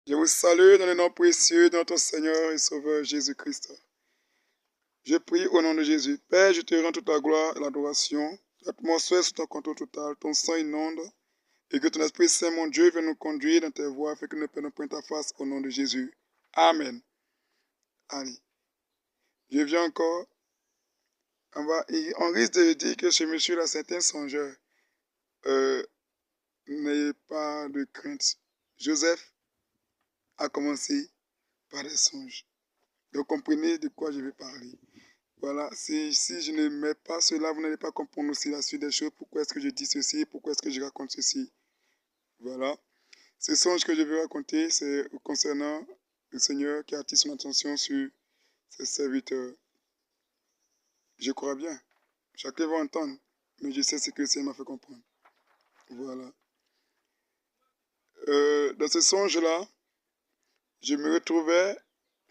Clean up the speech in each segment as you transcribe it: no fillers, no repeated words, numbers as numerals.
Je vous salue dans le nom précieux de notre Seigneur et Sauveur Jésus-Christ. Je prie au nom de Jésus. Père, je te rends toute la gloire et l'adoration. L'atmosphère sous ton contrôle total. Ton sang inonde. Et que ton Esprit Saint, mon Dieu, vienne nous conduire dans tes voies, afin que nous ne perdons point ta face au nom de Jésus. Amen. Allez. Je viens encore. On risque de dire que ce monsieur-là, c'est un songeur. N'ayez pas de crainte. Joseph a commencé par des songes. Donc comprenez de quoi je vais parler. Voilà, si je ne mets pas cela, vous n'allez pas comprendre aussi la suite des choses. Pourquoi est-ce que je dis ceci? Pourquoi est-ce que je raconte ceci? Voilà. Ce songe que je vais raconter, c'est concernant le Seigneur qui a attiré son attention sur ses serviteurs. Je crois bien. Chacun va entendre. Mais je sais ce que le Seigneur m'a fait comprendre. Voilà. Dans ce songe-là, je me retrouvais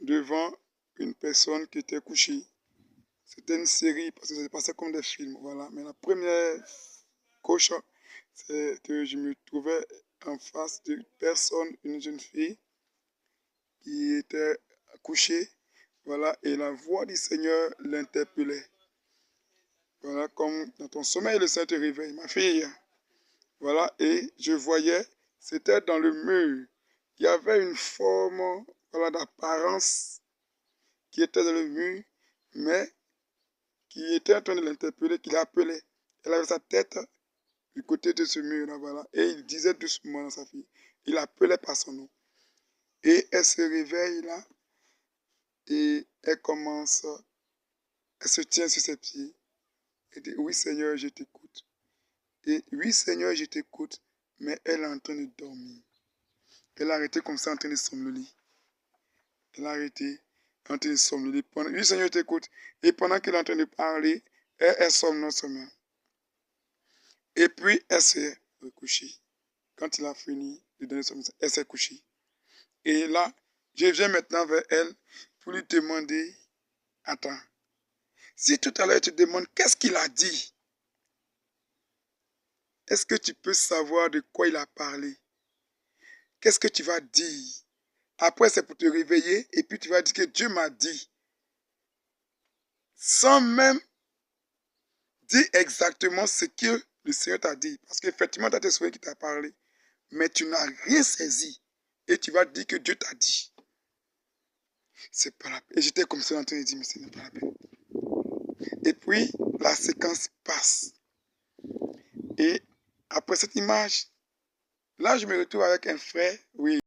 devant une personne qui était couchée. C'était une série, parce que ça se passait comme des films, voilà. Mais la première couche, c'est que je me trouvais en face d'une personne, une jeune fille, qui était couchée, voilà, et la voix du Seigneur l'interpellait. Voilà, comme dans ton sommeil, le Seigneur te réveille, ma fille. Voilà, et je voyais, c'était dans le mur. Il y avait une forme, voilà, d'apparence qui était dans le mur, mais qui était en train de l'interpeller, qui l'appelait. Elle avait sa tête du côté de ce mur-là, voilà. Et il disait doucement à sa fille. Il appelait par son nom. Et elle se réveille là, et elle commence, elle se tient sur ses pieds. Et dit, oui Seigneur, je t'écoute. Et oui Seigneur, je t'écoute. Mais elle est en train de dormir. Elle a arrêté comme ça, en train de somnoler. Elle a arrêté, en train de somnoler. Oui Seigneur, je t'écoute. Et pendant qu'elle est en train de parler, elle somnole seulement. Et puis, elle s'est recouchée. Quand il a fini de donner son message, elle s'est couchée. Et là, je viens maintenant vers elle pour lui demander, attends, si tout à l'heure tu te demandes qu'est-ce qu'il a dit, est-ce que tu peux savoir de quoi il a parlé? Qu'est-ce que tu vas dire? Après, c'est pour te réveiller et puis tu vas dire que Dieu m'a dit, sans même dire exactement ce que le Seigneur t'a dit. Parce qu'effectivement, tu as tes souvenirs qui t'a parlé, mais tu n'as rien saisi. Et tu vas dire que Dieu t'a dit. C'est pas la peine. Et j'étais comme ça en train de dire, mais ce n'est pas la peine. Et puis, la séquence passe. Et après cette image, là, je me retrouve avec un frère, oui.